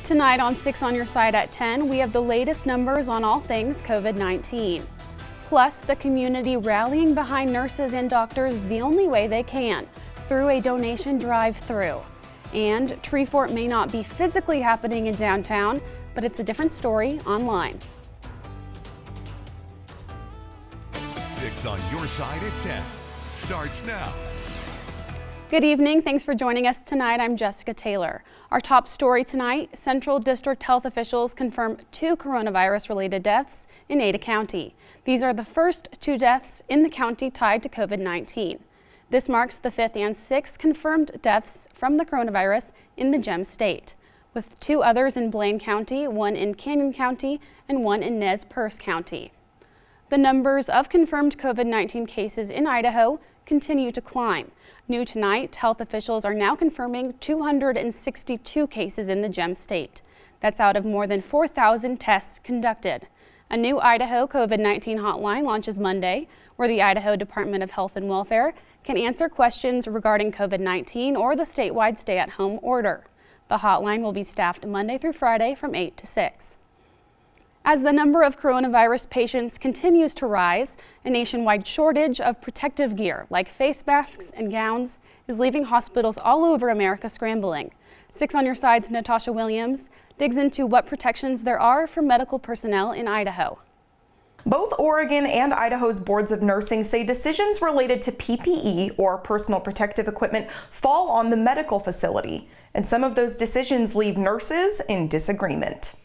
Tonight on 6 on Your Side at 10, we have the latest numbers on all things COVID-19. Plus, the community rallying behind nurses and doctors the only way they can, through a donation drive-through. And Tree Fort may not be physically happening in downtown, but it's a different story online. 6 on Your Side at 10 starts now. Good evening. Thanks for joining us tonight. I'm Jessica Taylor. Our top story tonight, Central District health officials confirm 2 coronavirus-related deaths in Ada County. These are the first 2 deaths in the county tied to COVID-19. This marks the 5th and 6th confirmed deaths from the coronavirus in the Gem State, with 2 others in Blaine County, 1 in Canyon County, and 1 in Nez Perce County. The numbers of confirmed COVID-19 cases in Idaho continue to climb. New tonight, health officials are now confirming 262 cases in the Gem State. That's out of more than 4,000 tests conducted. A new Idaho COVID-19 hotline launches Monday, where the Idaho Department of Health and Welfare can answer questions regarding COVID-19 or the statewide stay-at-home order. The hotline will be staffed Monday through Friday from 8 to 6. As the number of coronavirus patients continues to rise, a nationwide shortage of protective gear like face masks and gowns is leaving hospitals all over America scrambling. 6 on Your Side's Natasha Williams digs into what protections there are for medical personnel in Idaho. Both Oregon and Idaho's boards of nursing say decisions related to PPE, or personal protective equipment, fall on the medical facility, and some of those decisions leave nurses in disagreement.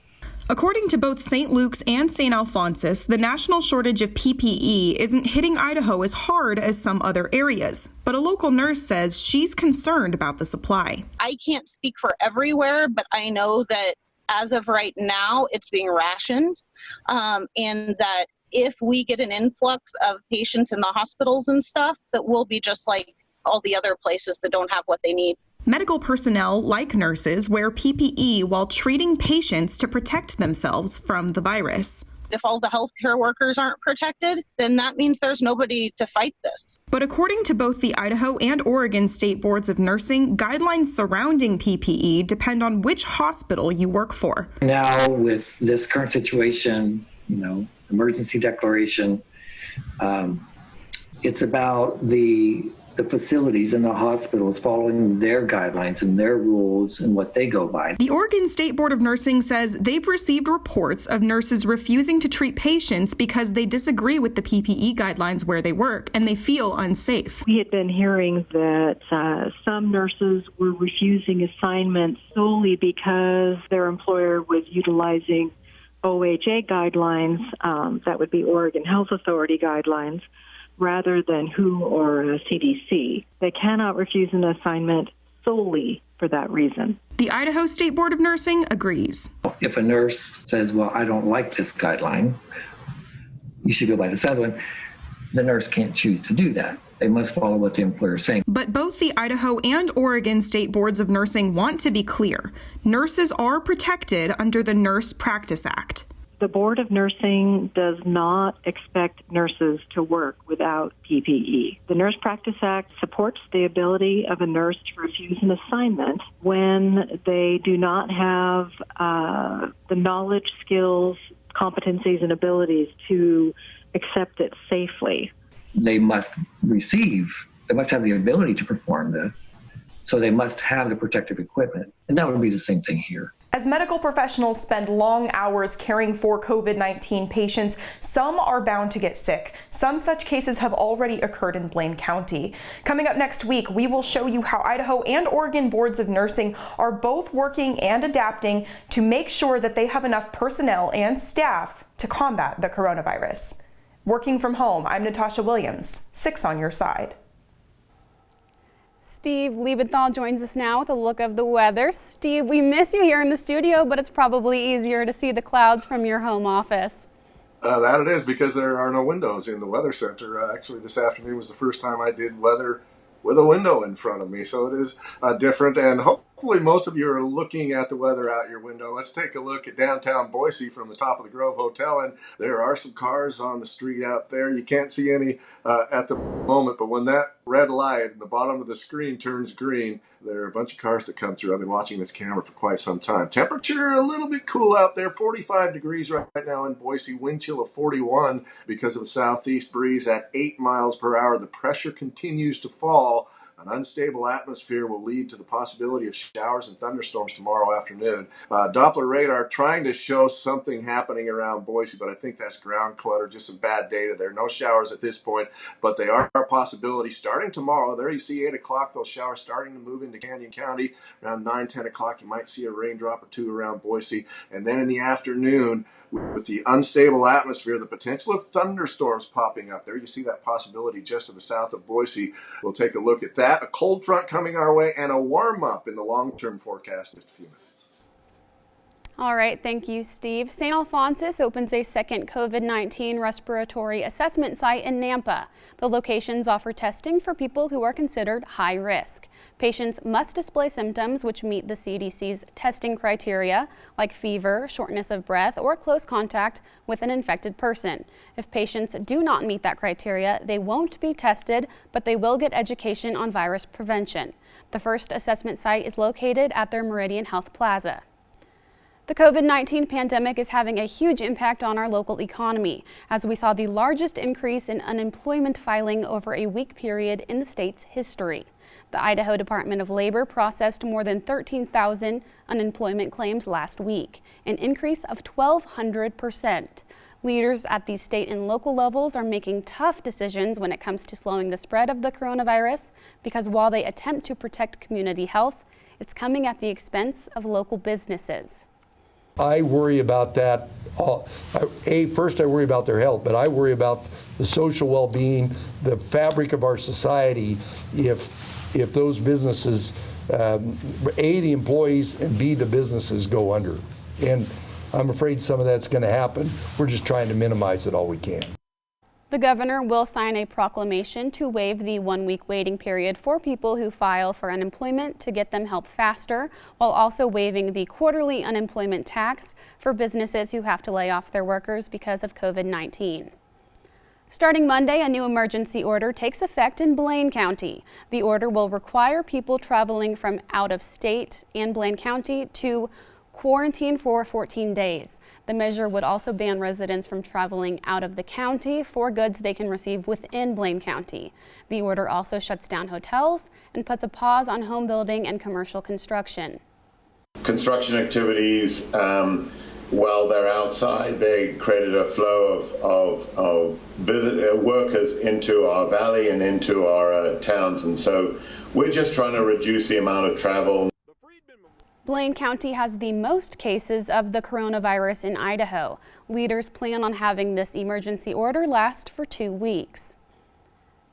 According to both St. Luke's and St. Alphonsus, the national shortage of PPE isn't hitting Idaho as hard as some other areas, but a local nurse says she's concerned about the supply. I can't speak for everywhere, but I know that as of right now, it's being rationed, and that if we get an influx of patients in the hospitals and stuff, that we'll be just like all the other places that don't have what they need. Medical personnel, like nurses, wear PPE while treating patients to protect themselves from the virus. If all the healthcare workers aren't protected, then that means there's nobody to fight this. But according to both the Idaho and Oregon state boards of nursing, guidelines surrounding PPE depend on which hospital you work for. Now, with this current situation, emergency declaration, it's about the facilities and the hospitals following their guidelines and their rules and what they go by. The Oregon State Board of Nursing says they've received reports of nurses refusing to treat patients because they disagree with the PPE guidelines where they work and they feel unsafe. We had been hearing that some nurses were refusing assignments solely because their employer was utilizing OHA guidelines, that would be Oregon Health Authority guidelines, rather than WHO or CDC. They cannot refuse an assignment solely for that reason. The Idaho State Board of Nursing agrees. If a nurse says, well, I don't like this guideline, you should go by this other one, the nurse can't choose to do that. They must follow what the employer is saying. But both the Idaho and Oregon State Boards of Nursing want to be clear. Nurses are protected under the Nurse Practice Act. The Board of Nursing does not expect nurses to work without PPE. The Nurse Practice Act supports the ability of a nurse to refuse an assignment when they do not have the knowledge, skills, competencies, and abilities to accept it safely. They must have the ability to perform this, so they must have the protective equipment. And that would be the same thing here. As medical professionals spend long hours caring for COVID-19 patients, some are bound to get sick. Some such cases have already occurred in Blaine County. Coming up next week, we will show you how Idaho and Oregon boards of nursing are both working and adapting to make sure that they have enough personnel and staff to combat the coronavirus. Working from home, I'm Natasha Williams, 6 on Your Side. Steve Liebenthal joins us now with a look of the weather. Steve, we miss you here in the studio, but it's probably easier to see the clouds from your home office. That it is, because there are no windows in the weather center. Actually, this afternoon was the first time I did weather with a window in front of me, so it is different, and Hopefully most of you are looking at the weather out your window. Let's take a look at downtown Boise from the top of the Grove Hotel, and there are some cars on the street out there. You can't see any at the moment, but when that red light at the bottom of the screen turns green, there are a bunch of cars that come through. I've been watching this camera for quite some time. Temperature a little bit cool out there, 45 degrees right now in Boise, wind chill of 41 because of the southeast breeze at 8 miles per hour. The pressure continues to fall. An unstable atmosphere will lead to the possibility of showers and thunderstorms tomorrow afternoon. Doppler radar trying to show something happening around Boise, but I think that's ground clutter, just some bad data there. No showers at this point, but they are a possibility starting tomorrow. There you see 8 o'clock, those showers starting to move into Canyon County. Around 9, 10 o'clock, you might see a raindrop or two around Boise. And then in the afternoon, with the unstable atmosphere, the potential of thunderstorms popping up there. You see that possibility just to the south of Boise. We'll take a look at that. A cold front coming our way and a warm up in the long-term forecast in just a few minutes. All right, thank you, Steve. St. Alphonsus opens a second COVID-19 respiratory assessment site in Nampa. The locations offer testing for people who are considered high risk. Patients must display symptoms which meet the CDC's testing criteria, like fever, shortness of breath, or close contact with an infected person. If patients do not meet that criteria, they won't be tested, but they will get education on virus prevention. The first assessment site is located at their Meridian Health Plaza. The COVID-19 pandemic is having a huge impact on our local economy, as we saw the largest increase in unemployment filing over a week period in the state's history. The Idaho Department of Labor processed more than 13,000 unemployment claims last week, an increase of 1,200%. Leaders at the state and local levels are making tough decisions when it comes to slowing the spread of the coronavirus, because while they attempt to protect community health, it's coming at the expense of local businesses. I worry about that. First I worry about their health, but I worry about the social well-being, the fabric of our society if those businesses, A, the employees, and B, the businesses go under. And I'm afraid some of that's going to happen. We're just trying to minimize it all we can. The governor will sign a proclamation to waive the 1-week waiting period for people who file for unemployment to get them help faster, while also waiving the quarterly unemployment tax for businesses who have to lay off their workers because of COVID-19. Starting Monday, a new emergency order takes effect in Blaine County. The order will require people traveling from out of state and Blaine County to quarantine for 14 days. The measure would also ban residents from traveling out of the county for goods they can receive within Blaine County. The order also shuts down hotels and puts a pause on home building and commercial construction. Construction activities, while they're outside, they created a flow of workers into our valley and into our towns, and so we're just trying to reduce the amount of travel. Blaine County has the most cases of the coronavirus in Idaho. Leaders plan on having this emergency order last for 2 weeks.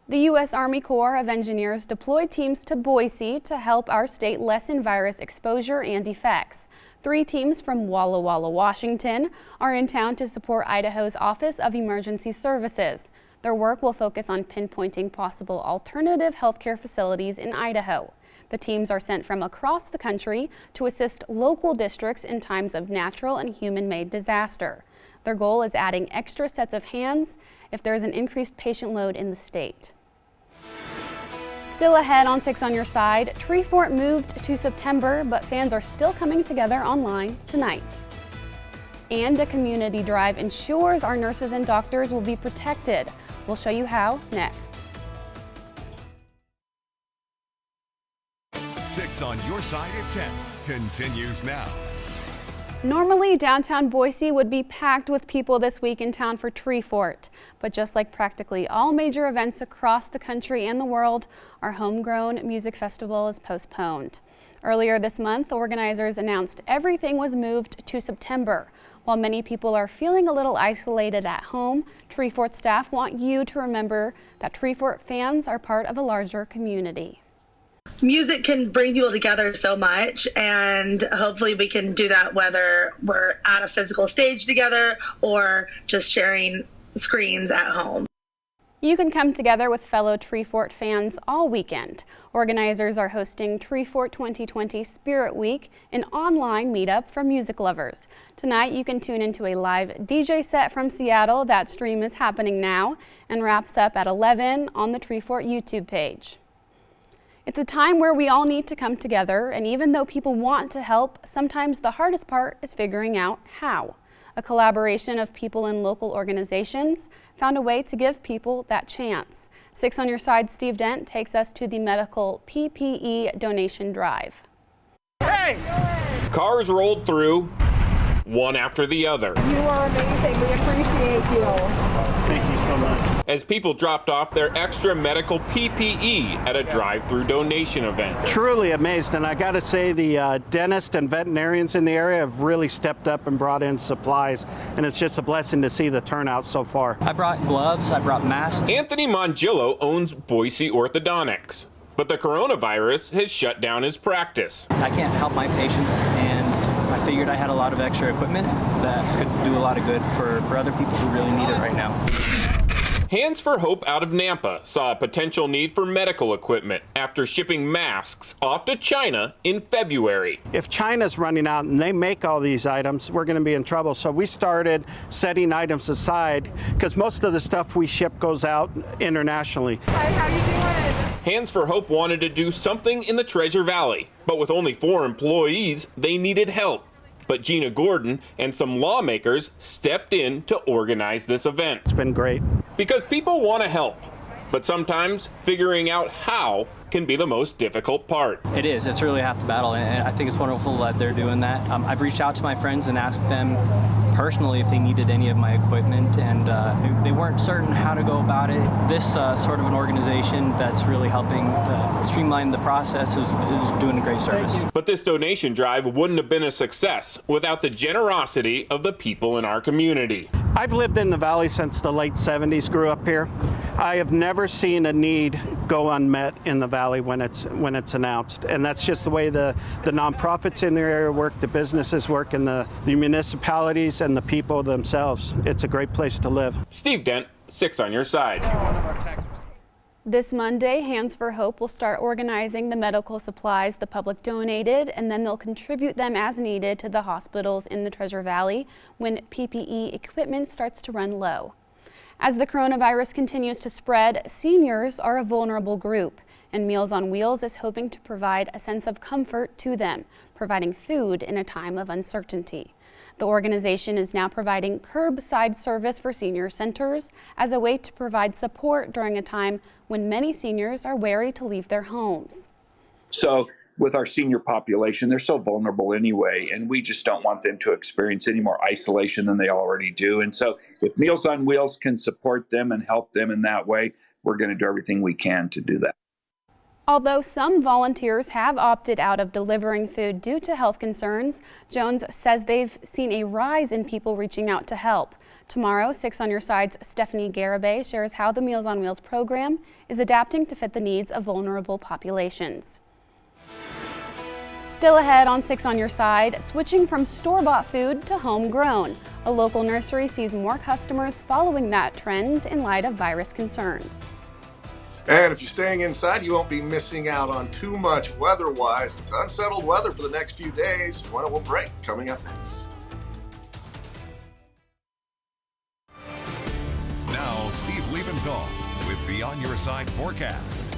The U.S. Army Corps of Engineers deployed teams to Boise to help our state lessen virus exposure and effects. 3 teams from Walla Walla, Washington are in town to support Idaho's Office of Emergency Services. Their work will focus on pinpointing possible alternative healthcare facilities in Idaho. The teams are sent from across the country to assist local districts in times of natural and human-made disaster. Their goal is adding extra sets of hands if there is an increased patient load in the state. Still ahead on 6 on Your Side, Tree Fort moved to September, but fans are still coming together online tonight. And a community drive ensures our nurses and doctors will be protected. We'll show you how next. 6 on Your Side at 10 continues now. Normally, downtown Boise would be packed with people this week in town for Tree Fort. But just like practically all major events across the country and the world, our homegrown music festival is postponed. Earlier this month, organizers announced everything was moved to September. While many people are feeling a little isolated at home, Tree Fort staff want you to remember that Tree Fort fans are part of a larger community. Music can bring people together so much, and hopefully we can do that whether we're at a physical stage together or just sharing screens at home. You can come together with fellow Treefort fans all weekend. Organizers are hosting Treefort 2020 Spirit Week, an online meetup for music lovers. Tonight you can tune into a live DJ set from Seattle. That stream is happening now and wraps up at 11 on the Treefort YouTube page. It's a time where we all need to come together, and even though people want to help, sometimes the hardest part is figuring out how. A collaboration of people in local organizations found a way to give people that chance. 6 on Your Side, Steve Dent takes us to the medical PPE donation drive. Hey! Cars rolled through, one after the other. You are amazing. We appreciate you. Thank you so much. As people dropped off their extra medical PPE at a drive-through donation event. Truly amazed, and I got to say the dentists and veterinarians in the area have really stepped up and brought in supplies, and it's just a blessing to see the turnout so far. I brought gloves, I brought masks. Anthony Mongillo owns Boise Orthodontics, but the coronavirus has shut down his practice. I can't help my patients, and I figured I had a lot of extra equipment that could do a lot of good for other people who really need it right now. Hands for Hope out of Nampa saw a potential need for medical equipment after shipping masks off to China in February. If China's running out and they make all these items, we're going to be in trouble. So we started setting items aside because most of the stuff we ship goes out internationally. Hi, how you doing? Hands for Hope wanted to do something in the Treasure Valley, but with only 4 employees, they needed help. But Gina Gordon and some lawmakers stepped in to organize this event. It's been great. Because people want to help, but sometimes figuring out how can be the most difficult part. It is. It's really half the battle, and I think it's wonderful that they're doing that. I've reached out to my friends and asked them personally if they needed any of my equipment, and they weren't certain how to go about it. This sort of an organization that's really helping streamline the process is doing a great service. But this donation drive wouldn't have been a success without the generosity of the people in our community. I've lived in the valley since the late 70s, grew up here. I have never seen a need go unmet in the valley when it's announced, and that's just the way the nonprofits in the area work, the businesses work, and the municipalities and the people themselves. It's a great place to live. Steve Dent, 6 on Your Side. This Monday, Hands for Hope will start organizing the medical supplies the public donated, and then they'll contribute them as needed to the hospitals in the Treasure Valley when PPE equipment starts to run low. As the coronavirus continues to spread, seniors are a vulnerable group, and Meals on Wheels is hoping to provide a sense of comfort to them, providing food in a time of uncertainty. The organization is now providing curbside service for senior centers as a way to provide support during a time when many seniors are wary to leave their homes. So with our senior population, they're so vulnerable anyway, and we just don't want them to experience any more isolation than they already do. And so if Meals on Wheels can support them and help them in that way, we're going to do everything we can to do that. Although some volunteers have opted out of delivering food due to health concerns, Jones says they've seen a rise in people reaching out to help. Tomorrow, 6 on Your Side's Stephanie Garibay shares how the Meals on Wheels program is adapting to fit the needs of vulnerable populations. Still ahead on 6 on Your Side, switching from store-bought food to homegrown. A local nursery sees more customers following that trend in light of virus concerns. And if you're staying inside, you won't be missing out on too much weather-wise. Unsettled weather for the next few days. When it will break, coming up next. Now, Steve Liebenthal with Beyond Your Side forecast.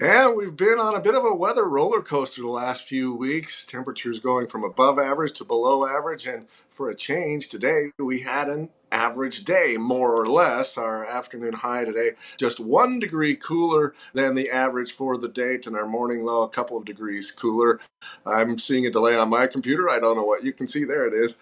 And we've been on a bit of a weather roller coaster the last few weeks. Temperatures going from above average to below average. And for a change, today we had an average day, more or less. Our afternoon high today, just 1 degree cooler than the average for the date, and our morning low a couple of degrees cooler. I'm seeing a delay on my computer. I don't know what you can see. There it is.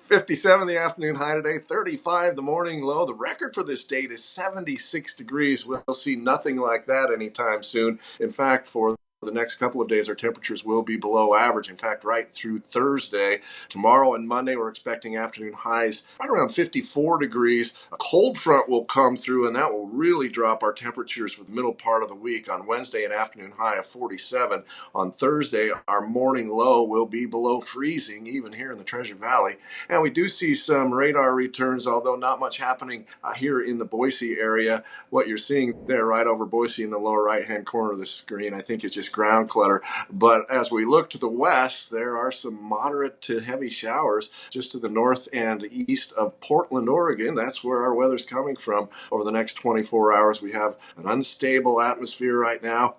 57 the afternoon high today, 35 the morning low. The record for this date is 76 degrees. We'll see nothing like that anytime soon. In fact, for the next couple of days, our temperatures will be below average. In fact, right through Thursday. Tomorrow and Monday, we're expecting afternoon highs right around 54 degrees. A cold front will come through, and that will really drop our temperatures for the middle part of the week. On Wednesday, an afternoon high of 47. On Thursday, our morning low will be below freezing, even here in the Treasure Valley. And we do see some radar returns, although not much happening here in the Boise area. What you're seeing there right over Boise in the lower right-hand corner of the screen, I think is just ground clutter. But as we look to the west, there are some moderate to heavy showers just to the north and east of Portland, Oregon. That's where our weather's coming from over the next 24 hours. We have an unstable atmosphere right now,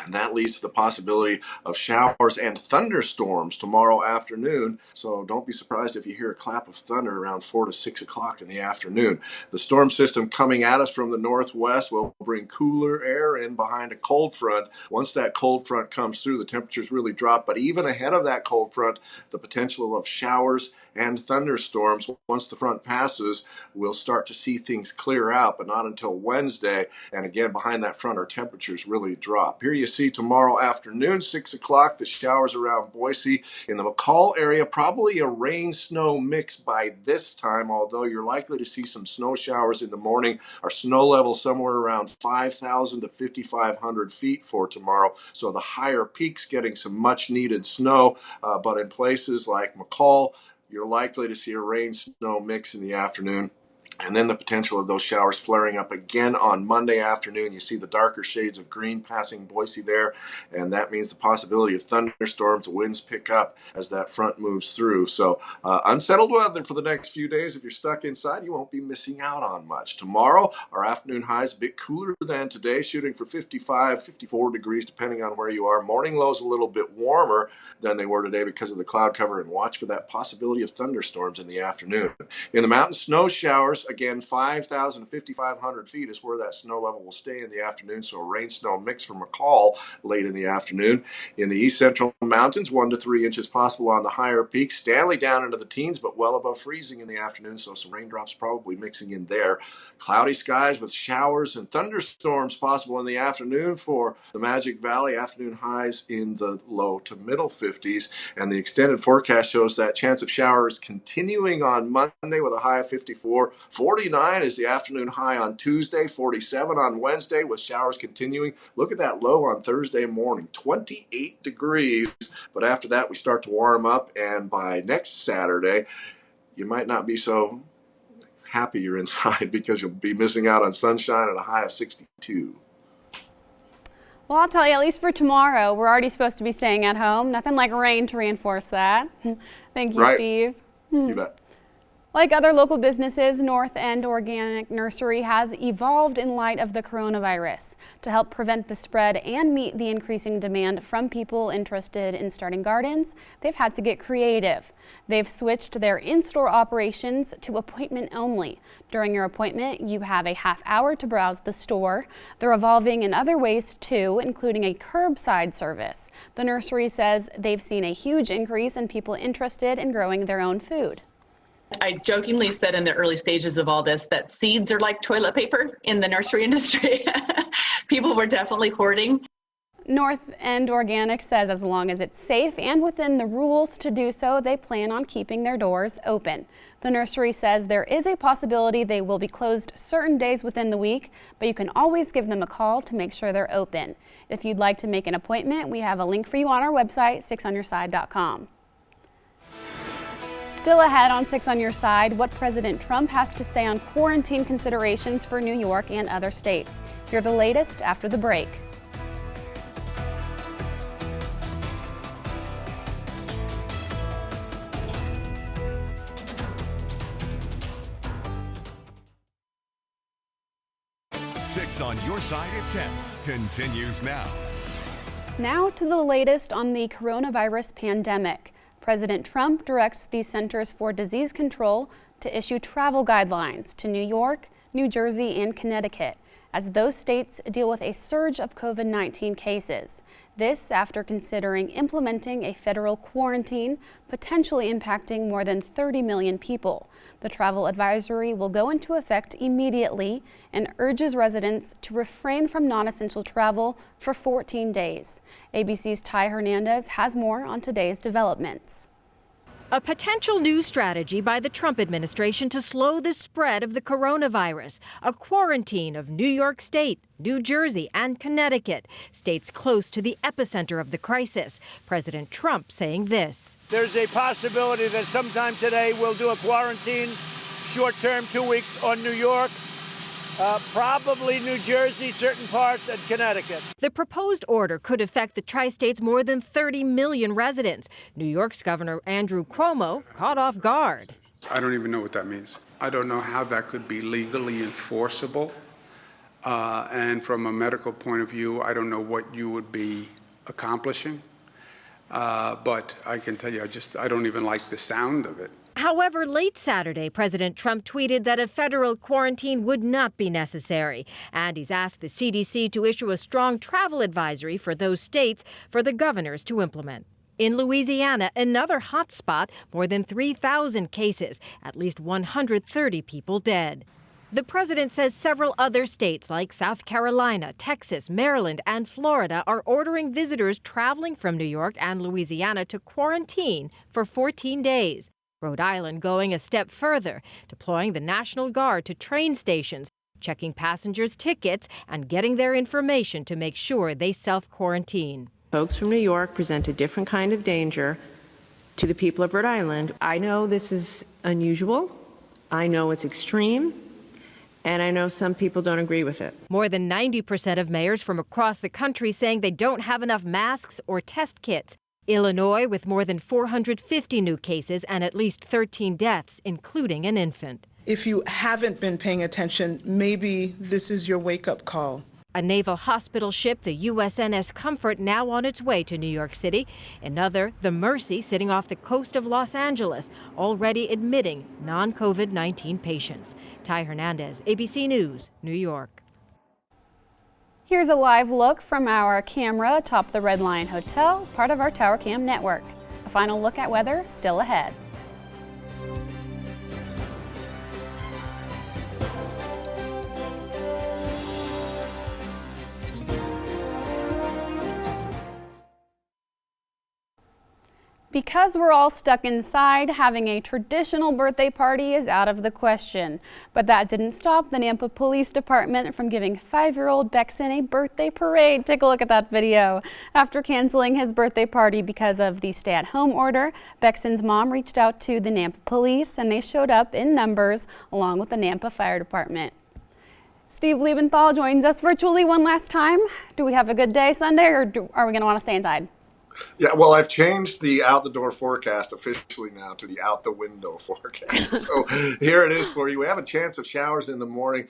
and that leads to the possibility of showers and thunderstorms tomorrow afternoon. So don't be surprised if you hear a clap of thunder around 4 to 6 o'clock in the afternoon. The storm system coming at us from the northwest will bring cooler air in behind a cold front. Once that cold front comes through, the temperatures really drop. But even ahead of that cold front, the potential of showers and thunderstorms, once the front passes, we'll start to see things clear out, but not until Wednesday. And again, behind that front, our temperatures really drop. Here you see tomorrow afternoon, 6 o'clock, the showers around Boise. In the McCall area, probably a rain-snow mix by this time, although you're likely to see some snow showers in the morning. Our snow level somewhere around 5,000 to 5,500 feet for tomorrow. So the higher peaks getting some much-needed snow, but in places like McCall, you're likely to see a rain-snow mix in the afternoon. And then the potential of those showers flaring up again on Monday afternoon. You see the darker shades of green passing Boise there, and that means the possibility of thunderstorms. Winds pick up as that front moves through. So unsettled weather for the next few days. If you're stuck inside, you won't be missing out on much. Tomorrow, our afternoon highs a bit cooler than today, shooting for 55, 54 degrees, depending on where you are. Morning lows a little bit warmer than they were today because of the cloud cover, and watch for that possibility of thunderstorms in the afternoon. In the mountains, snow showers. Again, 5,000 to 5,500 feet is where that snow level will stay in the afternoon, so a rain-snow mix from McCall late in the afternoon. In the east central mountains, 1 to 3 inches possible on the higher peaks. Stanley down into the teens, but well above freezing in the afternoon, so some raindrops probably mixing in there. Cloudy skies with showers and thunderstorms possible in the afternoon for the Magic Valley. Afternoon highs in the low to middle 50s, and the extended forecast shows that chance of showers continuing on Monday with a high of 54. 49 is the afternoon high on Tuesday, 47 on Wednesday with showers continuing. Look at that low on Thursday morning, 28 degrees. But after that, we start to warm up, and by next Saturday, you might not be so happy you're inside because you'll be missing out on sunshine at a high of 62. Well, I'll tell you, at least for tomorrow, we're already supposed to be staying at home. Nothing like rain to reinforce that. Thank you, right. Steve. You bet. Like other local businesses, North End Organic Nursery has evolved in light of the coronavirus. To help prevent the spread and meet the increasing demand from people interested in starting gardens, they've had to get creative. They've switched their in-store operations to appointment only. During your appointment, you have a half hour to browse the store. They're evolving in other ways too, including a curbside service. The nursery says they've seen a huge increase in people interested in growing their own food. I jokingly said in the early stages of all this that seeds are like toilet paper in the nursery industry. People were definitely hoarding. North End Organic says as long as it's safe and within the rules to do so, they plan on keeping their doors open. The nursery says there is a possibility they will be closed certain days within the week, but you can always give them a call to make sure they're open. If you'd like to make an appointment, we have a link for you on our website, 6onyourside.com. Still ahead on 6 on Your Side, what President Trump has to say on quarantine considerations for New York and other states. Hear the latest after the break. Six on Your Side at 10 continues now. Now to the latest on the coronavirus pandemic. President Trump directs the Centers for Disease Control to issue travel guidelines to New York, New Jersey, and Connecticut as those states deal with a surge of COVID-19 cases. This after considering implementing a federal quarantine, potentially impacting more than 30 million people. The travel advisory will go into effect immediately and urges residents to refrain from non-essential travel for 14 days. ABC's Ty Hernandez has more on today's developments. A potential new strategy by the Trump administration to slow the spread of the coronavirus, a quarantine of New York State, New Jersey, and Connecticut, states close to the epicenter of the crisis. President Trump saying this. There's a possibility that sometime today we'll do a quarantine, short-term, 2 weeks on New York, probably New Jersey, certain parts, and Connecticut. The proposed order could affect the tri-state's more than 30 million residents. New York's Governor Andrew Cuomo caught off guard. I don't even know what that means. I don't know how that could be legally enforceable. And from a medical point of view, I don't know what you would be accomplishing. But I can tell you, I don't even like the sound of it. However, late Saturday, President Trump tweeted that a federal quarantine would not be necessary. And he's asked the CDC to issue a strong travel advisory for those states for the governors to implement. In Louisiana, another hot spot, more than 3,000 cases, at least 130 people dead. The president says several other states like South Carolina, Texas, Maryland, and Florida are ordering visitors traveling from New York and Louisiana to quarantine for 14 days. Rhode Island going a step further, deploying the National Guard to train stations, checking passengers' tickets, and getting their information to make sure they self-quarantine. Folks from New York present a different kind of danger to the people of Rhode Island. I know this is unusual. I know it's extreme. And I know some people don't agree with it. More than 90% of mayors from across the country saying they don't have enough masks or test kits. Illinois with more than 450 new cases and at least 13 deaths, including an infant. If you haven't been paying attention, maybe this is your wake-up call. A naval hospital ship, the USNS Comfort, now on its way to New York City. Another, the Mercy, sitting off the coast of Los Angeles, already admitting non-COVID-19 patients. Ty Hernandez, ABC News, New York. Here's a live look from our camera atop the Red Lion Hotel, part of our Tower Cam network. A final look at weather still ahead. Because we're all stuck inside, having a traditional birthday party is out of the question. But that didn't stop the Nampa Police Department from giving 5-year-old Bexon a birthday parade. Take a look at that video. After canceling his birthday party because of the stay-at-home order, Bexon's mom reached out to the Nampa Police and they showed up in numbers along with the Nampa Fire Department. Steve Liebenthal joins us virtually one last time. Do we have a good day Sunday, or are we going to want to stay inside? Yeah, well, I've changed the out-the-door forecast officially now to the out-the-window forecast. So here it is for you. We have a chance of showers in the morning,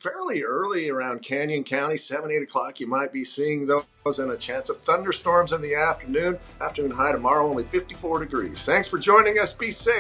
fairly early around Canyon County, 7, 8 o'clock. You might be seeing those, and a chance of thunderstorms in the afternoon. Afternoon high tomorrow, only 54 degrees. Thanks for joining us. Be safe.